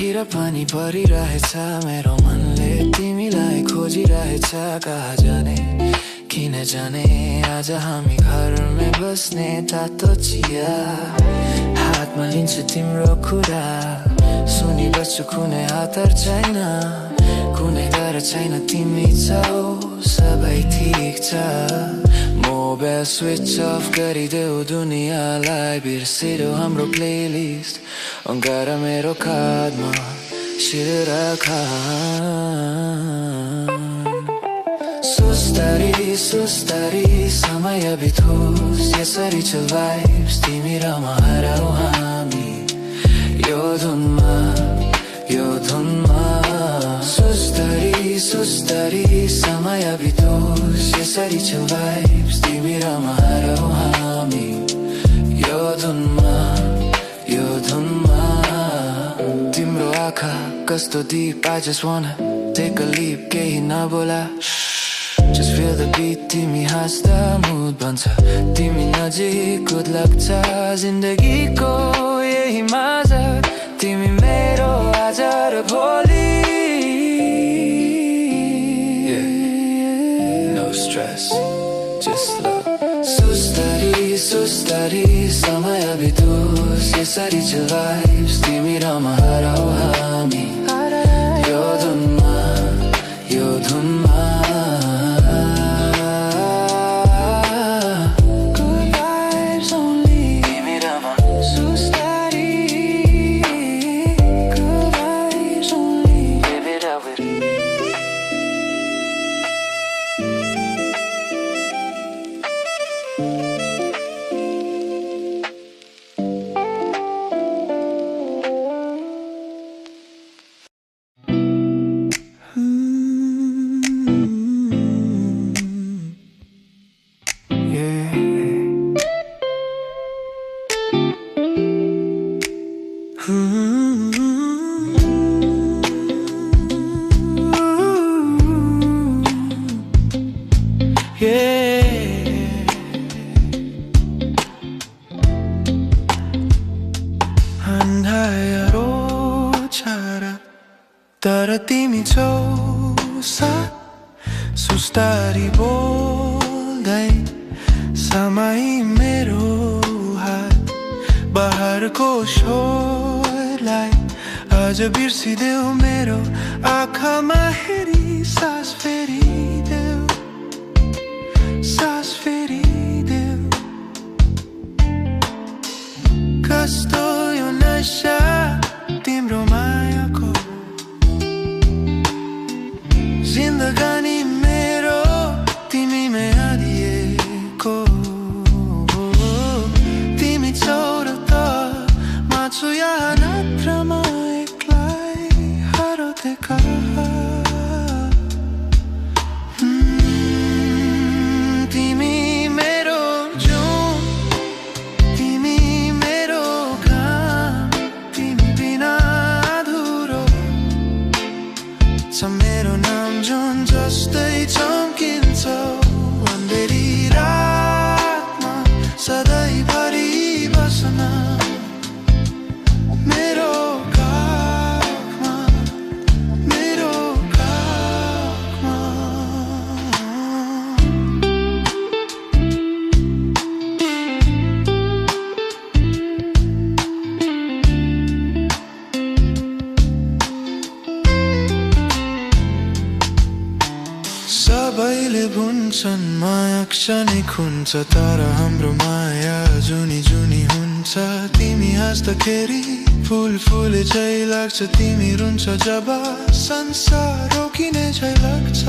बाहिर पनि परिरहेछ मेरो मनले तिमीलाई खोजिरहेछ कहाँ जाने किन जाने आज हामी घरमै बस्ने तातो चिया हातमा लिन्छु तिम्रो कुरा सुनिबस्छु कुनै हतार छैन कुनै डर छैन तिमी छौ सबै ठिक छ मोबाइल स्विच अफ गरिदेऊ दुनियाँलाई बिर्सिदेऊ हाम्रो प्लेलिस्ट गर मेरो काँधमा शिर राख सुस्तारी सुस्तारी समय बितोस् यसरी छ भाइब्स तिमी र म हराऊ हामी यो धुनमा सुस्तारी सुस्तारी समय बितोस् यसरी छ भाइब्स तिमी र म हराऊ हामी यो धुनमा तिम्रो आँखा कस्तो deep I just wanna take a leap केही नबोला Just feel the beat तिमी हाँस्दा mood बन्छ तिमी नजिक लाग्छ जिन्दगीको यही मजा तिमी मेरो आज र भोलि No stress just love सुस्तारी सुस्तारी समय बितोस् यसरी छ vibes तिमी र म हराऊ हामी यो धुनमा Good vibes only तिमी र म सुस्तारी Good vibes only Live it up with अन्धारो छारा तर तिमी छौ साथ सुस्तारी बोल्दै समय मेरो हात बाहरको शोरलाई आज बिर्सिदेऊ मेरो आँखामा हेरी सास फेरिदेऊ कस्तो यो नशा तिम्रो मायाको जिन्दगानी मेरो तिमीमै हारिएको तिमी छौ र त माछु यहाँ नत्रमा एक्लै हराउँदै कहाँ तिमी मेरो जुन तिमी मेरो घाम तिमी बिना अधुरो छ मेरो नाम जुन जस्तै चम्किन्छ अन्धेरी रातमा सधैँभरि बस्न मेरो काखमा सबैले भुन्छन् माया क्षणिक हुन्छ तर हाम्रो माया जुनी जुनी हुन्छ तिमी हाँस्दाखेरि फुल फुले झै लाग्छ तिमी रुन्छ जब संसार रोकिने झै लाग्छ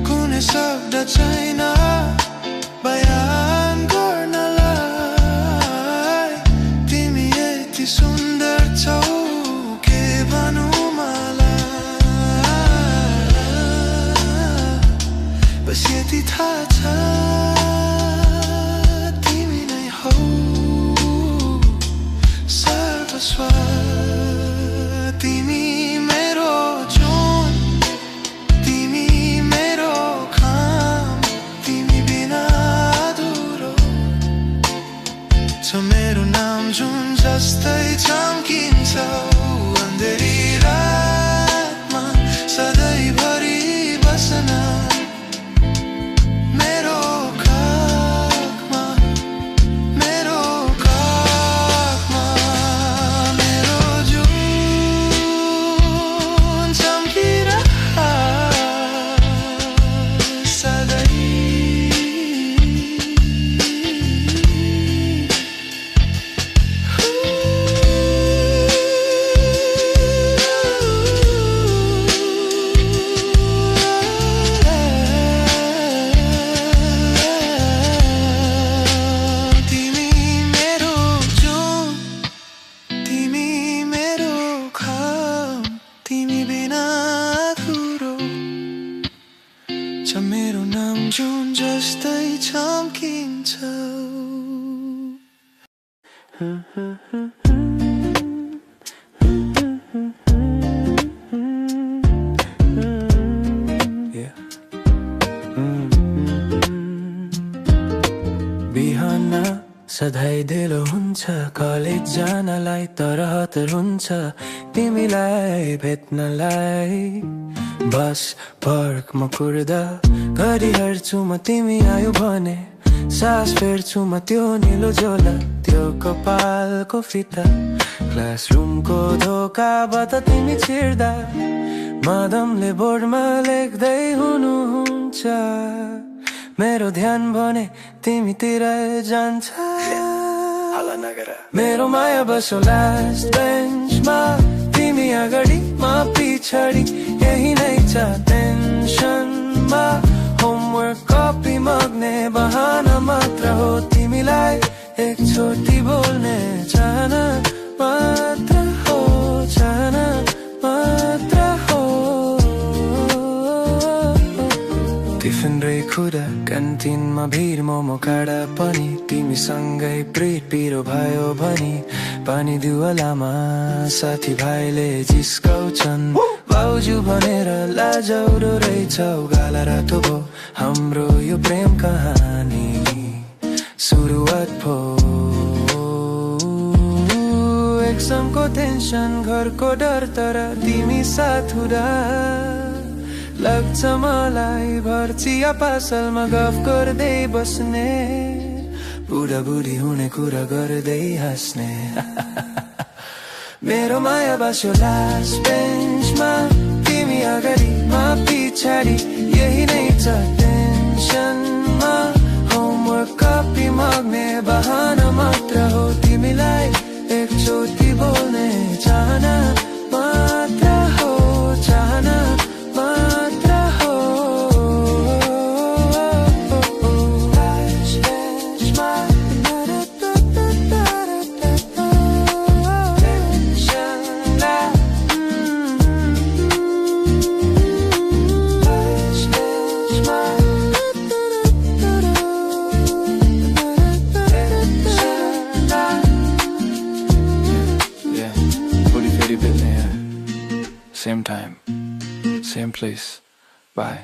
कुनै शब्द छैन बयान गर्नलाई तिमी यति सुन्दर छौ के भनौँ बस यति थाहा छ तिमी नै हौ सर्वस्व तिमी मेरो जुन तिमी मेरो घाम तिमी बिना अधुरो छ मेरो नाम नाम जुन जस्तै चम्किन्छ अँधेरी रातमा सधैँभरि बस्न मेरो काखमा मेरो काखमा मेरो जुन चम्किरह सधैँ मेरो नाम जुन जस्तै चम्किन्छ बिहान सधैँ ढिलो हुन्छ कलेज जानलाई तर हतार हुन्छ तिमीलाई भेट्नलाई बस पार्कमा कुर्दा घरि हेर्छु म तिमी आयो भने सास फेर्छु म त्यो निलो झोला त्यो कपालको फिता क्लासरुमको ढोकाबाट तिमी छिर्दा माधवले बोर्डमा लेख्दै हुनुहुन्छ मेरो ध्यान भने तिमीतिर जान्छ मेरो माया बसो लास्ट बेन्चमा तिमी अगाडि म पछाडि यही नै छ टेन्सनमा होमवर्क कपी माग्ने बहाना मात्र हो तिमीलाई एकचोटि बोल्ने चाहना मात्र हो चाहना मात्र हो टिफिन ब्रेक हुँदा क्यान्टिनमा भिड मोमो काँडा पनि तिमीसँगै पेट पिरो भयो भनी पानी दिउलामा साथीभाइले जिस्काउँछन् भाउजू भनेर लाजौरो रहेछौ गाला रातो भो हाम्रो यो प्रेम कहानी सुरुवात भो एक्जामको टेन्सन घरको डर तर तिमी साथ हुँदा लाग्छ मलाई भर्चिया पासलमा गफ गर्दै बस्ने बुढा बुढी हुने कुरा गर्दै हाँस्ने मेरो माया बस्यो लास्ट बेन्चमा तिमी अगाडि म पछाडि यही नै छ टेन्सनमा होमवर्क कपी माग्ने बहाना मात्र हो तिमीलाई एकचोटि बोल्ने चाहना मात्र हो चाहना मात्र हो Same time, same place. Bye.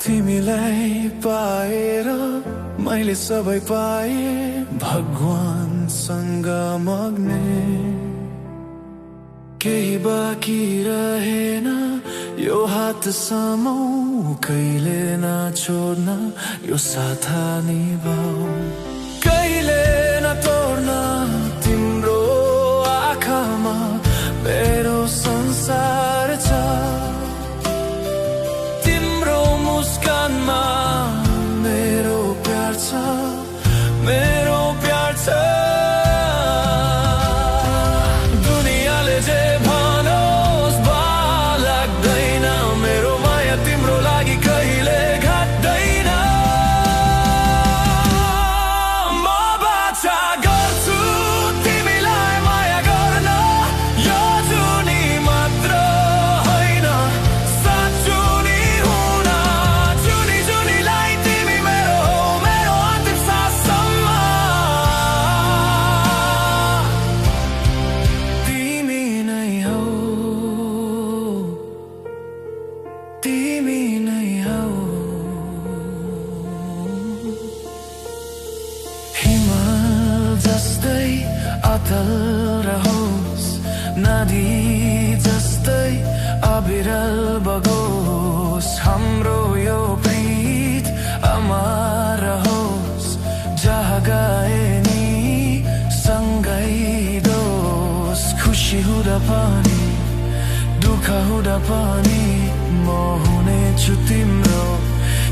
तिमीलाई पाएर मैले सबै पाए भगवानसँग माग्ने केही बाँकी रहेन यो हात समाऊ कहिले नछोड्न यो साथ निभाऊ कहिले नतोड्न तिम्रो आँखामा मेरो संसार छ तिम्रो मुस्कानमा मेरो प्यार छ मेरो प्यार छ दुनियाँले जे भनोस् भा लाग्दैन मेरो माया तिम्रो लागि कहिले घट्दैन हुँदा पनि दुःख हुँदा पनि म हुनेछु तिम्रो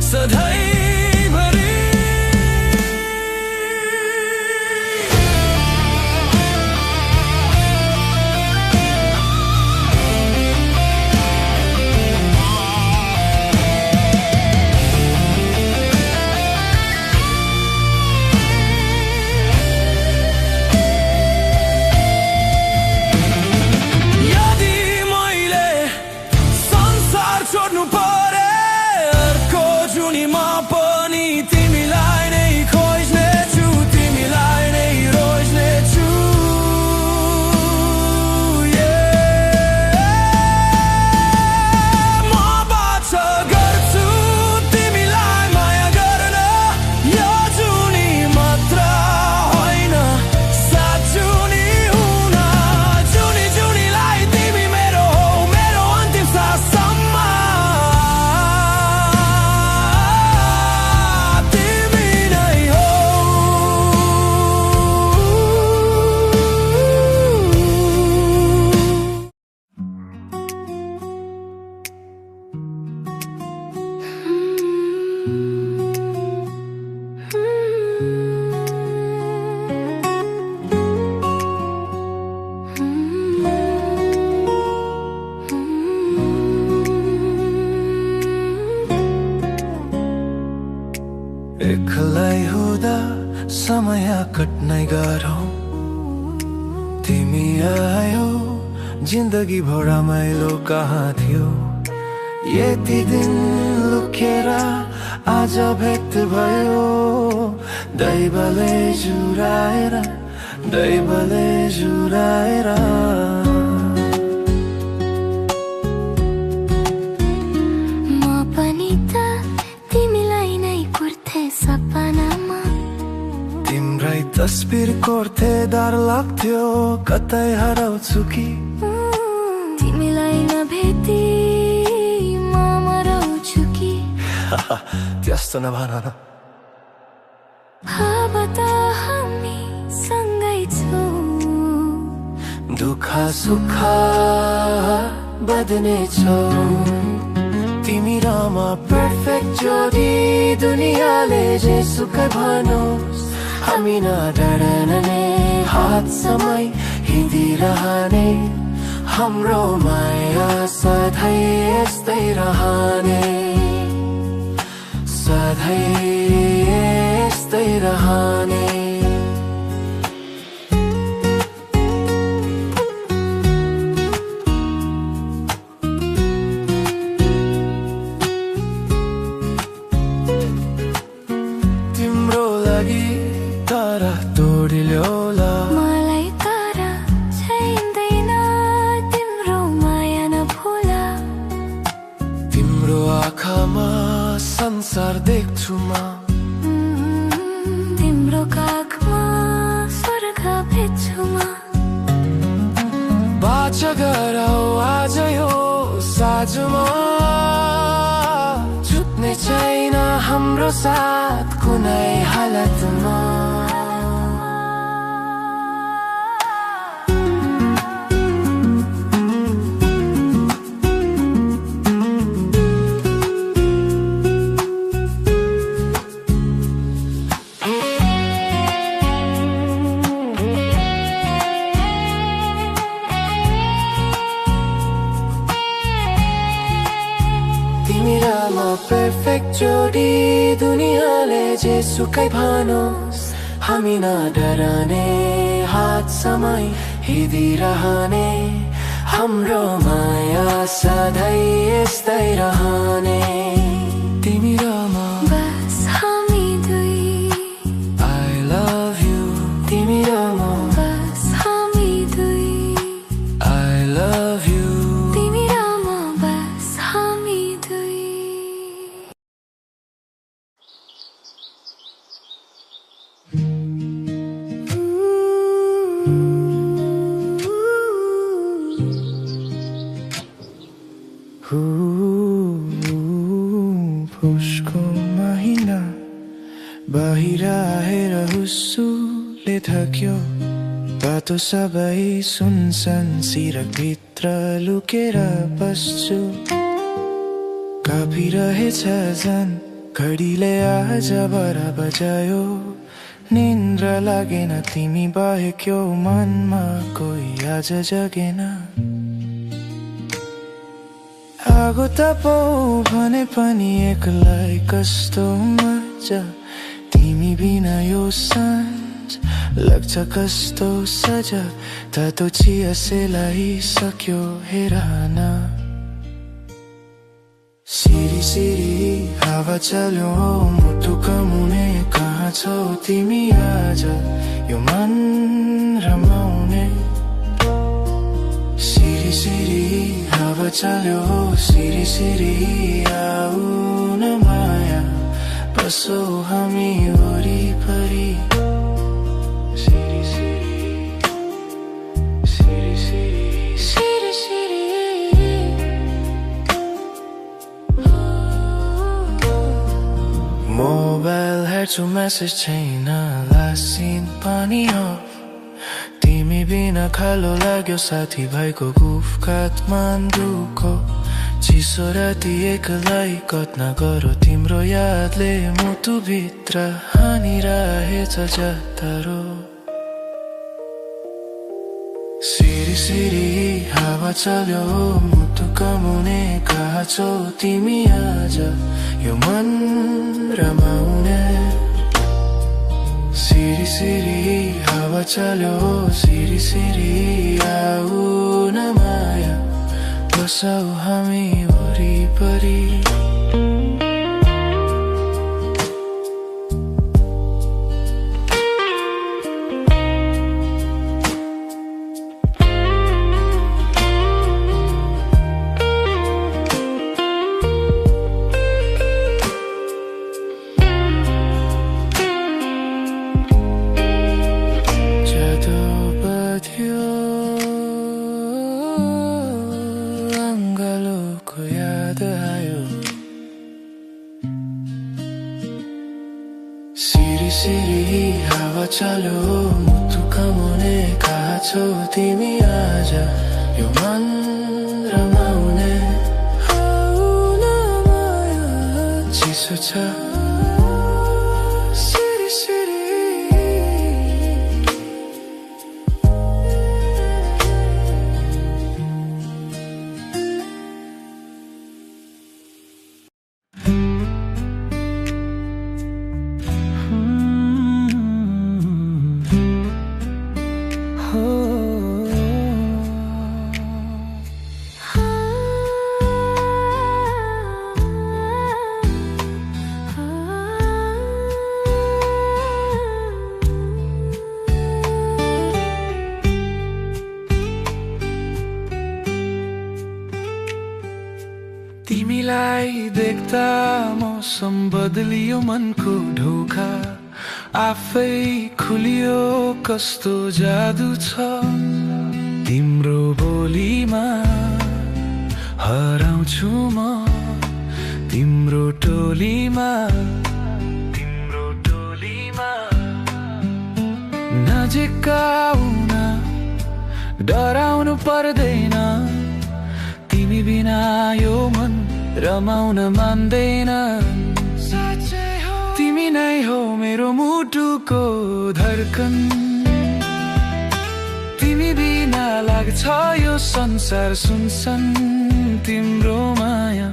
सधैँभरि छोड्नु परे अर्को जुनीमा पनि तिमीलाई नै खोज्नेछु तिमीलाई नै रोज्नेछु म बाचा गर्छु तिमीलाई माया गर्न यो जुनी मात्र होइन सात जुनी हुन जुनी जुनीलाई तिमी मेरो हो मेरो अन्तिम साससम्म एक्लै हुँदा समय कट्नै गाह्रो तिमी आयो जिन्दगी भर रमाइलो कहाँ थियो यति दिन लुकेर आज भेट भयो दैवले जुराएर तिम्रै तस्बिर कोर्थे डर लाग्थ्यो कतै हराउँछु कि तिमीलाई नभेटी म मराउँछु कि त्यस्तो नभन न अब त हामी सँगै छौँ दुःख सुख बदनेछौ तिमी र म पर्फेक्ट जोडी दुनियाँले जे सुकै भनोस् हामी नडराउने हात समय हिँडिरहने हाम्रो माया सधैँ यस्तै रहने सधैँ यस्तै रहने तिम्रो लागि तारा तोडिल्योला मलाई तारा चाहिँदैन तिम्रो माया नभुला तिम्रो आँखामा संसार देख्छु म तिम्रो काखमा स्वर्ग भेट्छु म बाचा गरौ आज यो साँझमा छुट्ने छैन हाम्रो साथ कुनै हालतमा तिमी र म पर्फेक्ट जोडी दुनियाँले जे सुकै भनोस् हामी नडराउने हात समय हिँडिरहने हाम्रो माया सधैँ यस्तै रहने तिमी र म बस हामी दुई I love you तिमी र म बस हामी दुई I love you तिमी र म बस हामी दुई पुसको महिना बाहिर आएर हुस्सुले थक्यो बात बाटो सबै सुनसान, सिरकभित्र लुकेर बस्छु। कापिरहेछ झन् घडीले आज बरा बजायो। निन्द्रा लागेन तिमी बाहेक्यो मनमा कोही आज जगेन। आगो तपाउ भने पनि एक्लै कस्तो मजा, तिमी बिना यो साँझ लाग्छ कस्तो सजा। तातो चिया सेलाइसक्यो हेरन। सिरी सिरी हावा चल्यो मुटुका मुने, कहाँ छौ तिमी आज यो मन रमाउने। सिरी सिरी हावा चल्यो सिरी सिरी आऊ न माया, बसौ हामी वरिपरि। सिरी सिरी सिरी सिरी सिरी सिरी मोबाइल हेर्छु मेसेज छैन, लास्ट सिन पनि अफ। तिमी बिना खालो लाग्यो साथी भाइको गुफ काठमाडौँको। चिसो राति एक्लै कतना गरो तिम्रो यादले मुटुभित्र हानिरहेछ जतारो। सिरी सिरी हावा चल्यो मुटुका मुने, कहाँ छौ तिमी आज यो मन रमाउने। सिरी सिरी हावा चल्यो सिरी सिरी आऊ न माया, बसौ हामी वरिपरि। सिरी सिरी हावा चल्यो मुटुका मुने, कहाँ छौ तिमी आज यो मन रमाउने। चिसो छ सिरी सिरी तिमीलाई देख्दा मौसम बदलियो मनको ढोका, आफै खुलियो कस्तो जादु छ तिम्रो बोलीमा। हराउँछु म तिम्रो टोलीमा, तिम्रो टोलीमा। नजिक आउन डराउनु पर्दैन, तिमी बिना यो मन रमाउन मान्दैन। तिमी नै हो मेरो मुटुको धड्कन, तिमी बिना लाग्छ यो संसार सुनसान। तिम्रो माया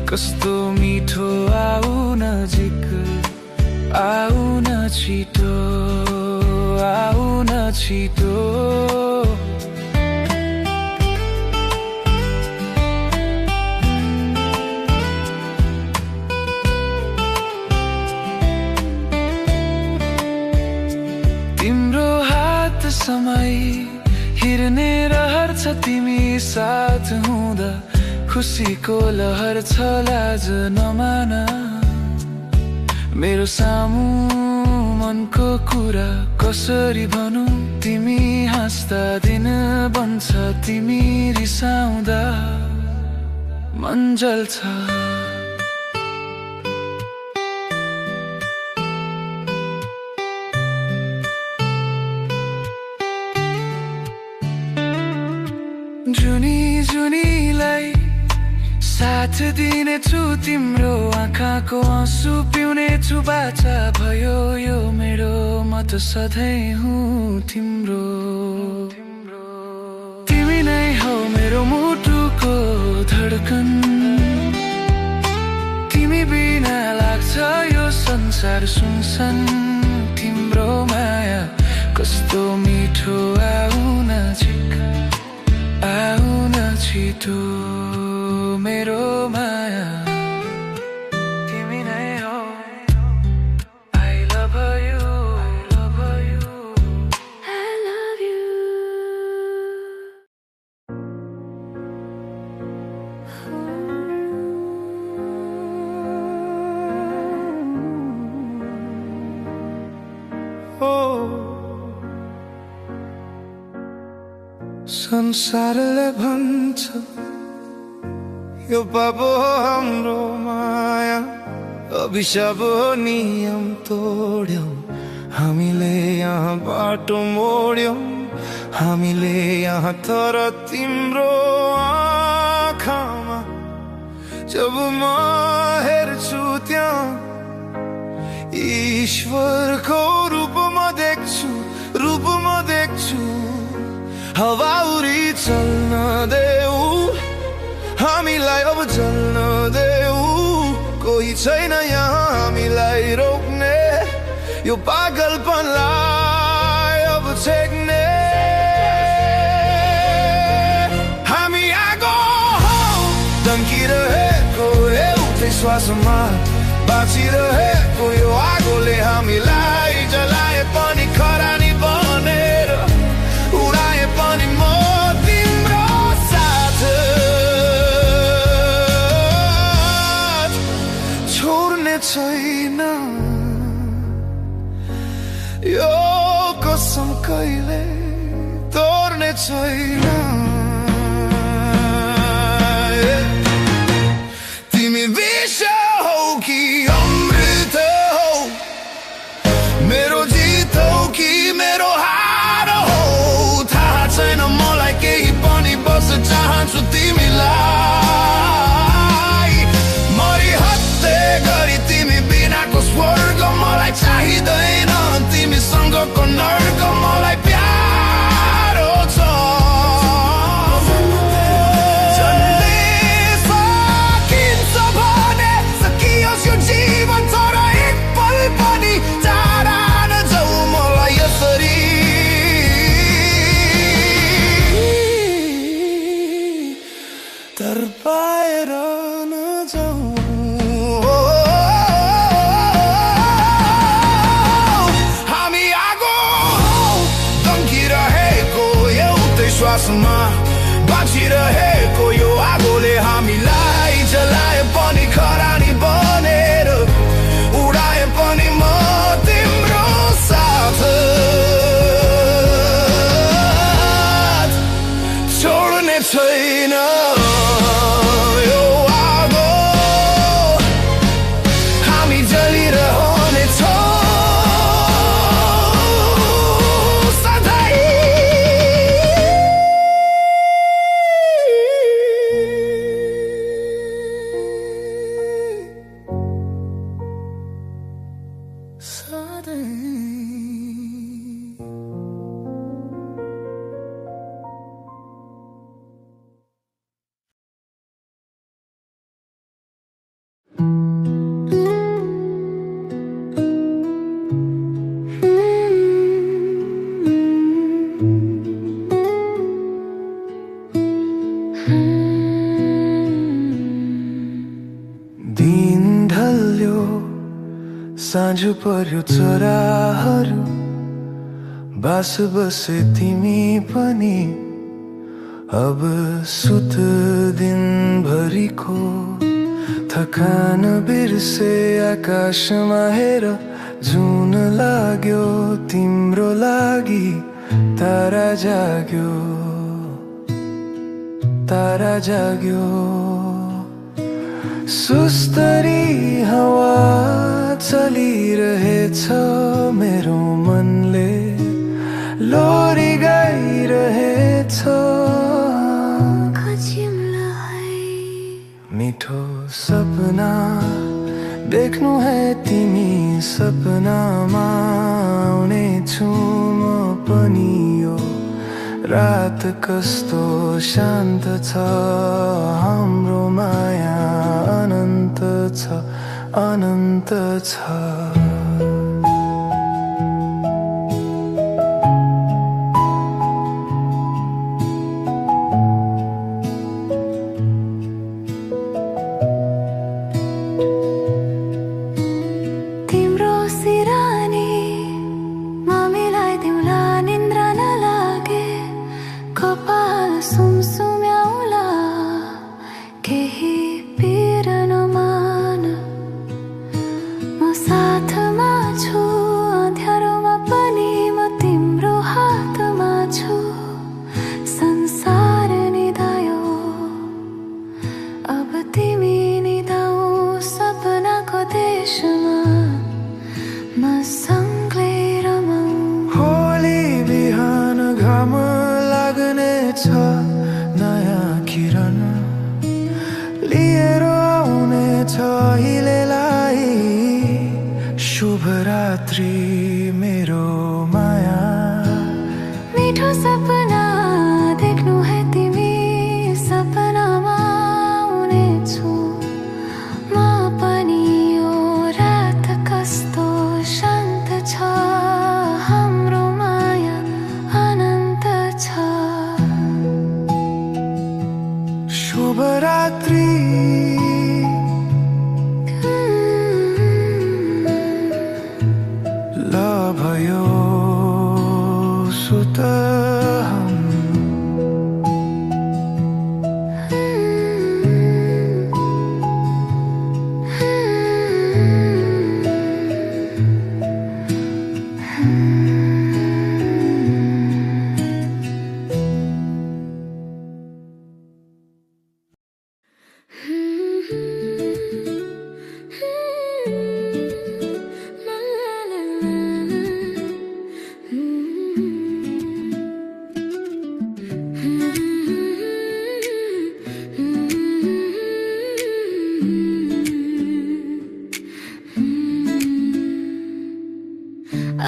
कस्तो मिठो, आऊ नजिक आऊ न छिटो, आऊ न छिटो। तिम्रो हात समय हिर्ने रहर छ, तिमी साथ हुँदा खुसीको लहर छ। लाज नमान मेरो सामु मनको कुरा कसरी भनौं, तिमी हाँस्दा दिन बन्छ, तिमी रिसाउँदा मन जल्छ। साथ दिनेछु तिम्रो आँखाको आँसु पिउनेछु बाचा भयो यो मेरो म त सधैँ हुँ तिम्रो तिमी नै हौ मेरो मुटुको धडकन तिमी बिना लाग्छ यो संसार सुनसान तिम्रो माया कस्तो मिठो आउन छिटो मेरो माया तिमी नै हौ I love you I love you संसारले भन्छ यो पाप हो हाम्रो माया अभिशाप हो नियम तोड्यौं हामीले यहाँ बाटो मोड्यौं हामीले यहाँ तर तिम्रो आँखामा जब म हेर्छु त्यहाँ ईश्वरको रूपमा देख्छु हवाउरी चल्न देऊ हामीलाई अब जल्न देऊ कोही छैन यहाँ हामीलाई रोक्ने यो पागलपनलाई अब छेक्ने हामी आगो हौ धम्किरहेको एउटै श्वासमा बाँचिरहेको यो आगोले हामीलाई जलाए पनि खरानी बनेर उडाए पनि म तिम्रो साथ छोड्ने छैन यो कसम कहिले तोड्ने छैन तिमी विष हौ कि अमृत हौ मेरो जित हौ कि मेरो हार हौ थाहा छैन मलाई केही पनि बस चाहन्छु तिमीलाई मरिहत्ते गरी तिमी बिनाको स्वर्ग मलाई चाहिँदैन तिमीसँगको नर्क मलाई प्यारो छ जन्ने सकिन्छ भने सकियोस् यो जीवन तर एक पल पनि टाढा नजाऊ मलाई यसरी तरपाएर नजाऊ हामी आगो धम्किरहेको एउटै श्वासमा बाँचिरहेको यो आगोले हामीलाई जलाए पनि खरानी बनेर उडाए पनि म तिम्रो साथ छोड्ने छैन यो आगो हामी जलिरहनेछौँ दिन ढल्यो साँझ पर्यो चराहरू बास बसे तिमी पनि अब सुत दिनभरिको थकान बिर्से आकाशमा हेर जुन लाग्यो तिम्रो लागि तारा जाग्यो सुस्तरी हावा चलिरहेछ मेरो मनले लोरी गाइरहेछ खोजिमलाई मिठो देख्नु है तिमी सपनामा आउने छु म पनि यो रात कस्तो शान्त छ हाम्रो माया अनन्त छ अनन्त छ नयाँ किरण लिएर आउने छ अहिलेलाई शुभरात्रि मेरो माया मिठो सपना देख्नु है तिमी सपनामा आउने छु म पनि यो रात कस्तो शान्त छ हाम्रो माया अनन्त छ शुभरात्रि ल भयो सुत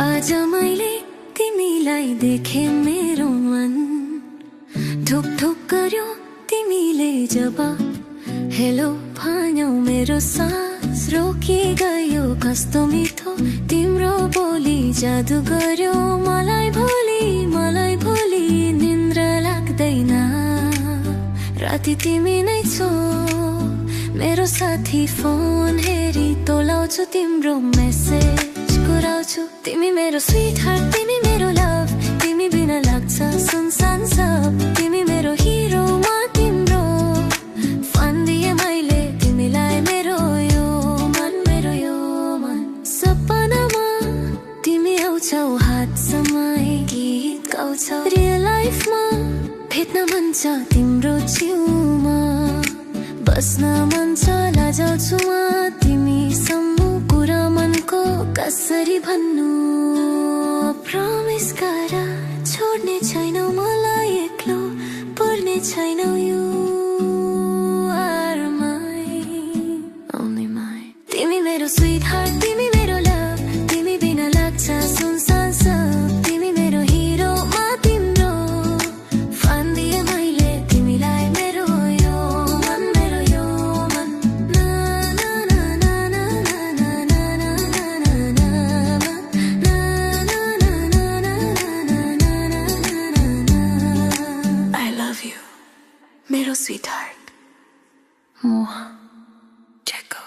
आज मैले तिमीलाई देखे मेरो मन ढुक ढुक गर्यो तिमीले जब हेलो भन्यौ मेरो सास रोकी गयो कस्तो मिठो तिम्रो बोली जादु गर्यो मलाई भोलि निन्द्रा लाग्दैन राति तिमी नै छौ मेरो साथी फोन हेरी तोलाउँछु तिम्रो मेसेज पुऱ्याउँछु तिमी मेरो स्वीट हार्ट तिमी मेरो लभ तिमी बिना लाग्छ सुनसान सब तिमी मेरो हिरो म तिम्रो फन दिए मैले तिमीलाई मेरो यो मन सपनामा तिमी आउँछौ हात समाई गीत गाउँछौ रियल लाइफमा भेट्न मन छ तिम्रो छेउमा बस्न मन छ लाजाउँछु म तिमीसम्म कुरा मनको कसरी भन्नु प्रमिस गर छोड्ने छैनौ मलाई एक्लो पर्ने छैनौ you are my only my तिमी मेरो स्वीट हार्ट तिमी मेरो लभ तिमी बिना लाग्छ सुनसान सब तिमी मेरो हिरो म तिम्रो फन दिए मैले तिमीलाई मेरो यो मन ना ना ना ना ना ना ना ना ना I love you, मेरो sweetheart. Mwah. Checo.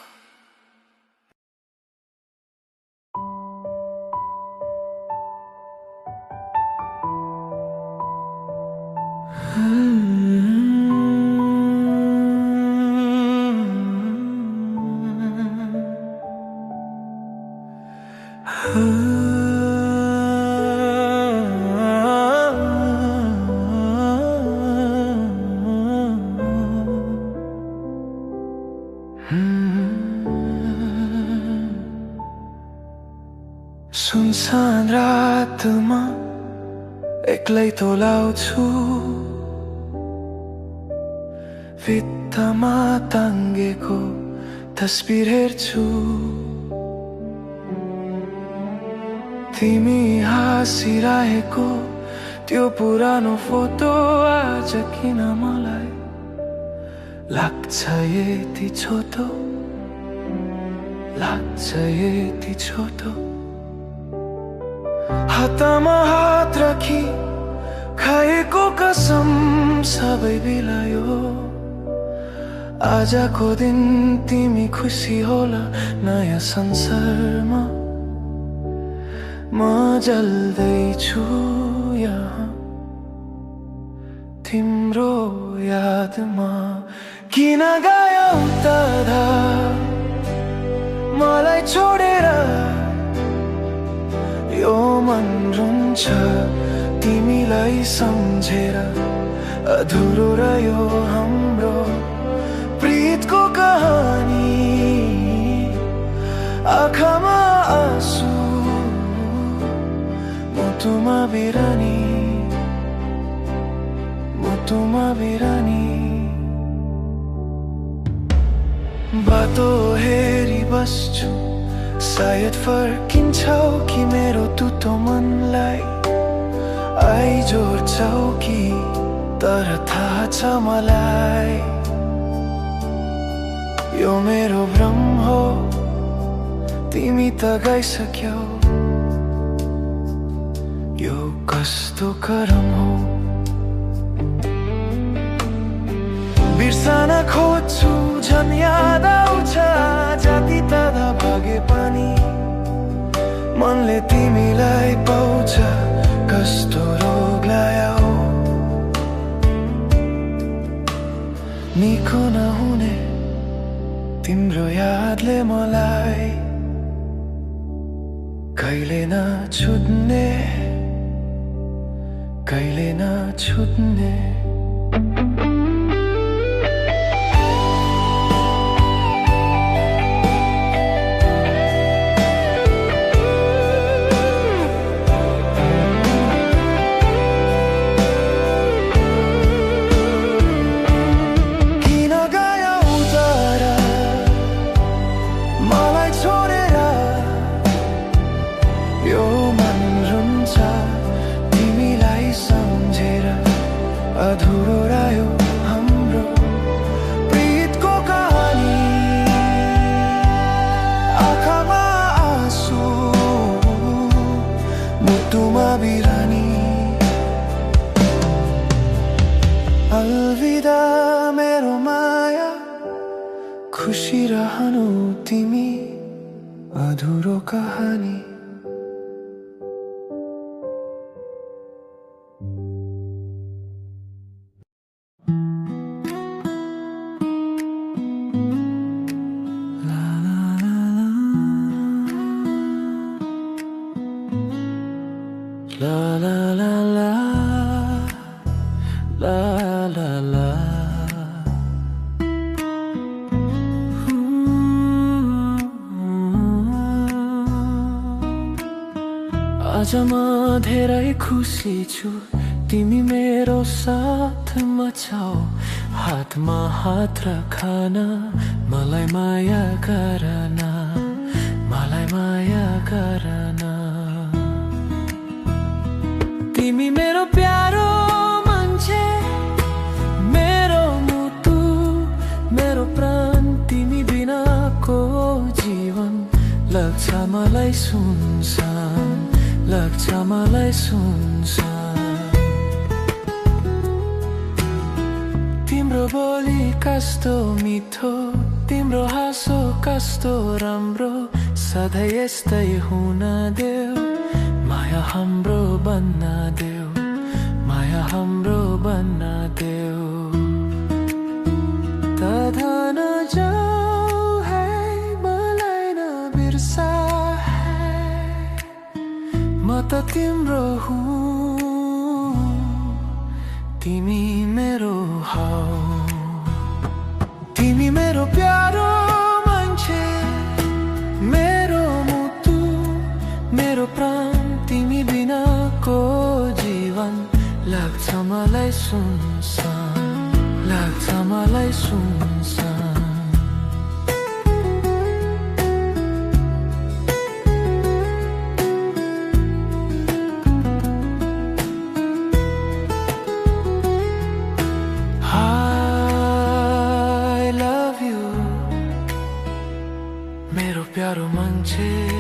सुनसान रातमा एक्लै तोलाउँछु भित्तामा टाङ्गेको तस्बिर हेर्छु तिमी हाँसिरहेको त्यो पुरानो फोटो आज किन मलाई लाग्छ यति छोटो लाग्छ यति छोटो हातमा हात राखी खाएको कसम सबै बिलायो आजको दिन तिमी खुसी होला नयाँ संसारमा म जल्दैछु यहाँ तिम्रो यादमा किन गयौ त मलाई छोडेर यो मन रुन्छ तिमीलाई सम्झेर अधुरो रह्यो हाम्रो प्रीतको कहानी आँखामा आँसु मुटुमा बिरानी मुटुमा बिरानी बाटो हेरी बस्छु सायद फर्किन्छौ कि मेरो टुटो मनलाई आइजोड्छौ कि तर थाहा छ मलाई यो मेरो भ्रम हो तिमी त गइसक्यौ यो कस्तो करम हो बिर्सन खोज्छु झन् याद आउँछ जति तदा भागे पनि मनले तिमीलाई पाउँछ कस्तो रोग ल्यायो निको नहुने तिम्रो यादले मलाई कहिले नछुट्ने कहिले नछुट्ने अधुरो रह्यो हाम्रो प्रीतको कहानी आँखामा आँसु मुटुमा बिरानी अलविदा मेरो माया खुसी रहनु तिमी अधुरो कहानी La la la la la la la आज म धेरै खुसी छु तिमी मेरो साथमा छौ हातमा हात राखन मलाई माया गर्न मलाई माया गर्न तिमी मेरो प्यारो मान्छे मेरो मुटु मेरो प्राण तिमी बिनाको जीवन लाग्छ मलाई सुनसान लाग्छ मलाई सुनसान तिम्रो बोली कस्तो मिठो तिम्रो हाँसो कस्तो राम्रो सधैँ यस्तै हुन देऊ माया हाम्रो बन्न देऊ माया हाम्रो बन्न देऊ तथा नजाऊ है मलाई नबिर्सा म त तिम्रो हुँ तिमी मेरो हौ तिमी मेरो प्यारो मान्छे मेरो मुटु मेरो प्राण तिमी बिनाको जीवन लाग्छ मलाई सुनसान लाग्छ मलाई सुनसान मान्छे